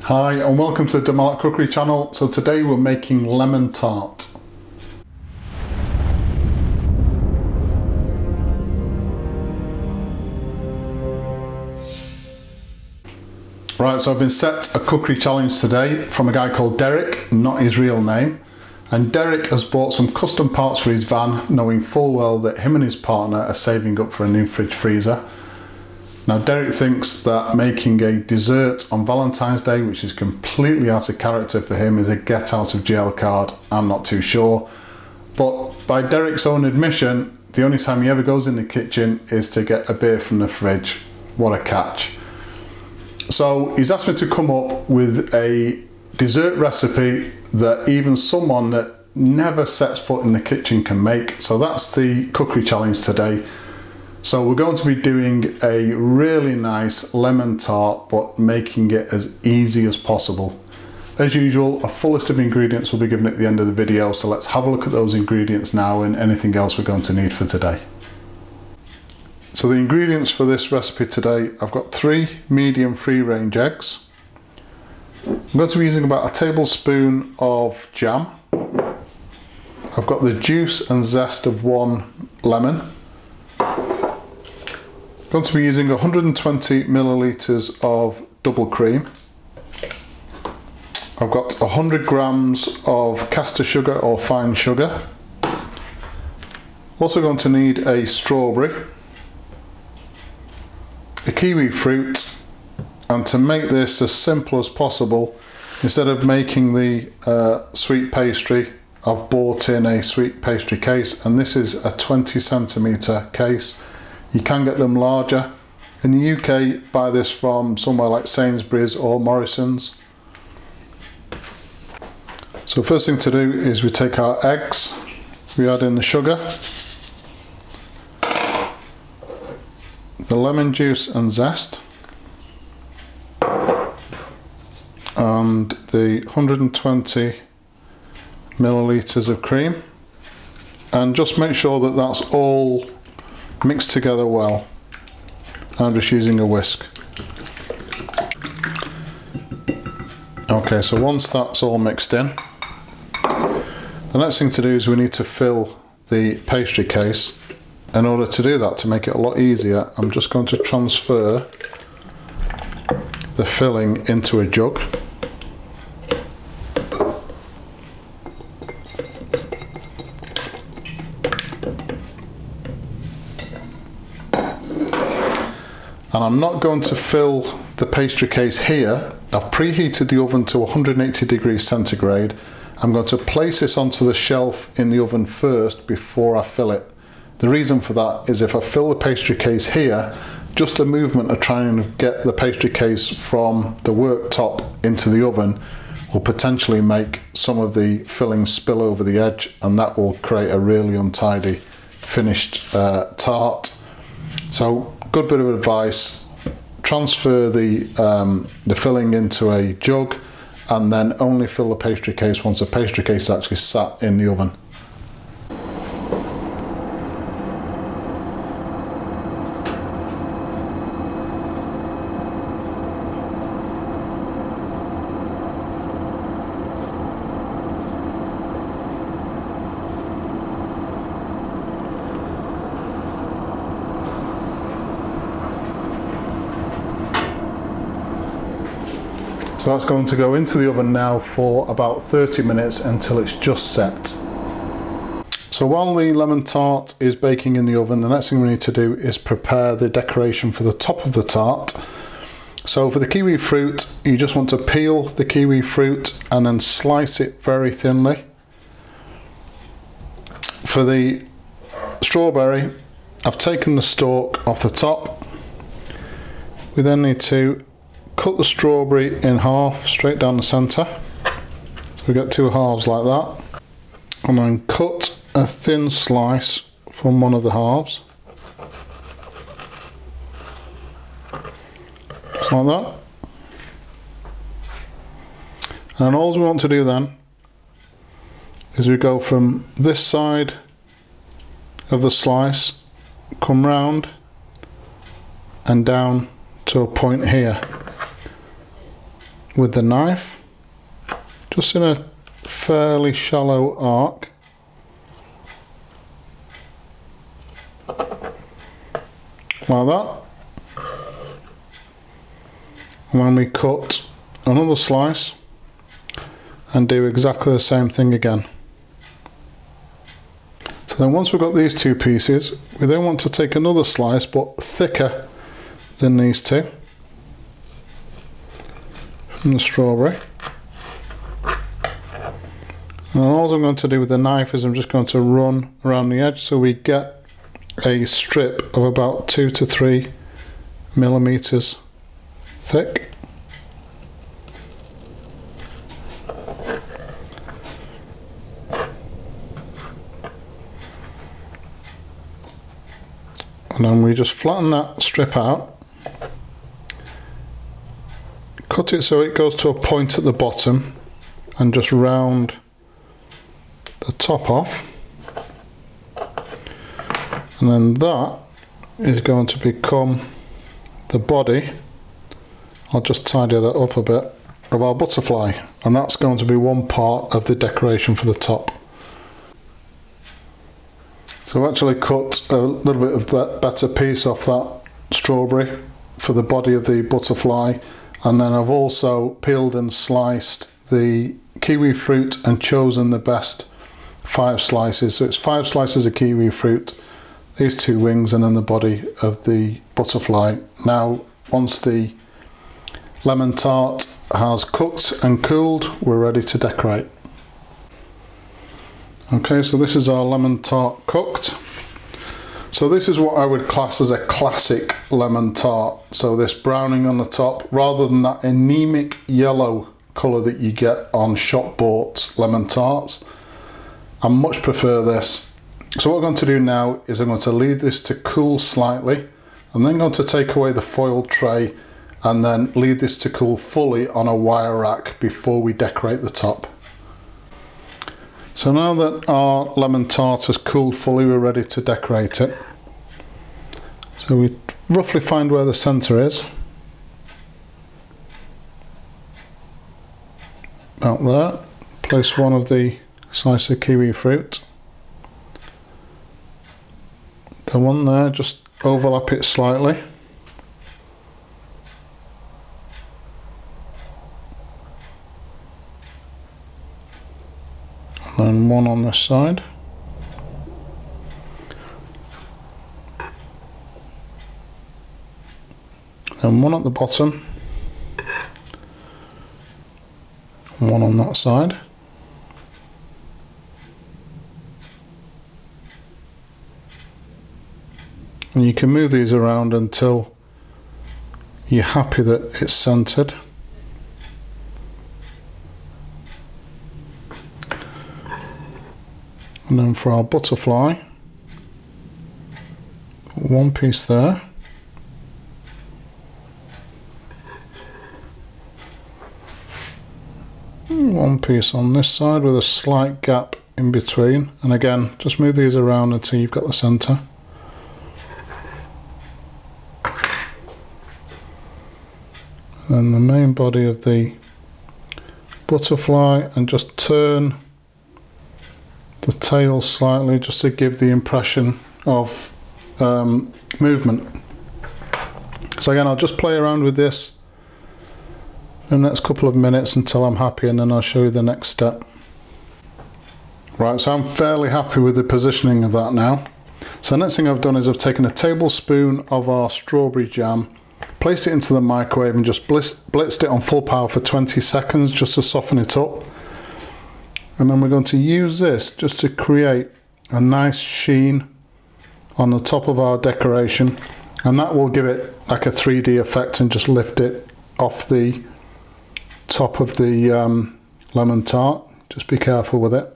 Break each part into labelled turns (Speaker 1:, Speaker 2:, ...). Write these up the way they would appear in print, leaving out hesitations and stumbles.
Speaker 1: Hi and welcome to the Malat cookery channel. So today we're making lemon tart. Right, so I've been set a cookery challenge today from a guy called Derek, not his real name. And Derek has bought some custom parts for his van, knowing full well that him and his partner are saving up for a new fridge freezer. Now Derek thinks that making a dessert on Valentine's Day, which is completely out of character for him, is a get out of jail card. I'm not too sure. But by Derek's own admission, the only time he ever goes in the kitchen is to get a beer from the fridge. What a catch. So he's asked me to come up with a dessert recipe that even someone that never sets foot in the kitchen can make. So that's the cookery challenge today. So we're going to be doing a really nice lemon tart, but making it as easy as possible. As usual, a full list of ingredients will be given at the end of the video, so let's have a look at those ingredients now and anything else we're going to need for today. So the ingredients for this recipe today, I've got 3 medium free-range eggs. I'm going to be using about a tablespoon of jam. I've got the juice and zest of 1 lemon. I'm going to be using 120 millilitres of double cream. I've got 100 grams of caster sugar or fine sugar. Also going to need a strawberry, a kiwi fruit, and to make this as simple as possible, instead of making the sweet pastry, I've bought in a sweet pastry case, and this is a 20 centimetre case. You can get them larger. In the UK, buy this from somewhere like Sainsbury's or Morrison's. So first thing to do is we take our eggs, we add in the sugar, the lemon juice and zest, and the 120 millilitres of cream, and just make sure that that's all mixed together well. I'm just using a whisk. Okay, so once that's all mixed in, the next thing to do is we need to fill the pastry case. In order to do that, to make it a lot easier, I'm just going to transfer the filling into a jug. And I'm not going to fill the pastry case here. I've preheated the oven to 180 degrees centigrade. I'm going to place this onto the shelf in the oven first before I fill it. The reason for that is if I fill the pastry case here, just the movement of trying to get the pastry case from the worktop into the oven will potentially make some of the filling spill over the edge, and that will create a really untidy finished tart. So good bit of advice, transfer the filling into a jug and then only fill the pastry case once the pastry case is actually sat in the oven. So that's going to go into the oven now for about 30 minutes until it's just set. So while the lemon tart is baking in the oven, the next thing we need to do is prepare the decoration for the top of the tart. So for the kiwi fruit, you just want to peel the kiwi fruit and then slice it very thinly. For the strawberry, I've taken the stalk off the top. We then need to cut the strawberry in half straight down the centre, so we get 2 halves like that, and then cut a thin slice from one of the halves, just like that. And all we want to do then is we go from this side of the slice, come round and down to a point here. with the knife, just in a fairly shallow arc. Like that. And then we cut another slice and do exactly the same thing again. So then once we've got these two pieces, we then want to take another slice but thicker than these two from the strawberry. And all I'm going to do with the knife is I'm just going to run around the edge so we get a strip of about 2 to 3 millimeters thick. And then we just flatten that strip out, cut it so it goes to a point at the bottom, and just round the top off. And then that is going to become the body. I'll just tidy that up a bit, of our butterfly, and that's going to be one part of the decoration for the top. So I've actually cut a little bit of better piece off that strawberry for the body of the butterfly, and then I've also peeled and sliced the kiwi fruit and chosen the best 5 slices. So it's 5 slices of kiwi fruit, these 2 wings, and then the body of the butterfly. Now once the lemon tart has cooked and cooled, we're ready to decorate. Okay, so this is our lemon tart cooked. So this is what I would class as a classic lemon tart. So this browning on the top, rather than that anemic yellow colour that you get on shop bought lemon tarts, I much prefer this. So what I'm going to do now is I'm going to leave this to cool slightly. I'm then going to take away the foil tray and then leave this to cool fully on a wire rack before we decorate the top. So now that our lemon tart has cooled fully, we're ready to decorate it. So we roughly find where the centre is. About there. Place one of the slices of kiwi fruit. The one there, just overlap it slightly. And then one on this side. And one at the bottom. And one on that side. And you can move these around until you're happy that it's centered. And then for our butterfly, one piece there. One piece on this side with a slight gap in between. And again, just move these around until you've got the center. Then the main body of the butterfly, and just turn the tail slightly just to give the impression of movement. So again, I'll just play around with this in the next couple of minutes until I'm happy, and then I'll show you the next step. Right, so I'm fairly happy with the positioning of that now. So the next thing I've done is I've taken a tablespoon of our strawberry jam, placed it into the microwave and just blitzed it on full power for 20 seconds just to soften it up. And then we're going to use this just to create a nice sheen on the top of our decoration, and that will give it like a 3D effect and just lift it off the top of the lemon tart. Just be careful with it.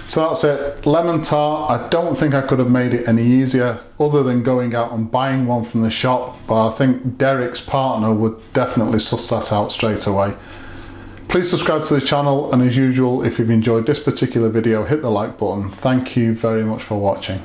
Speaker 1: So that's it, lemon tart. I don't think I could have made it any easier other than going out and buying one from the shop, but I think Derek's partner would definitely suss that out straight away. Please subscribe to the channel, and as usual, if you've enjoyed this particular video, hit the like button. Thank you very much for watching.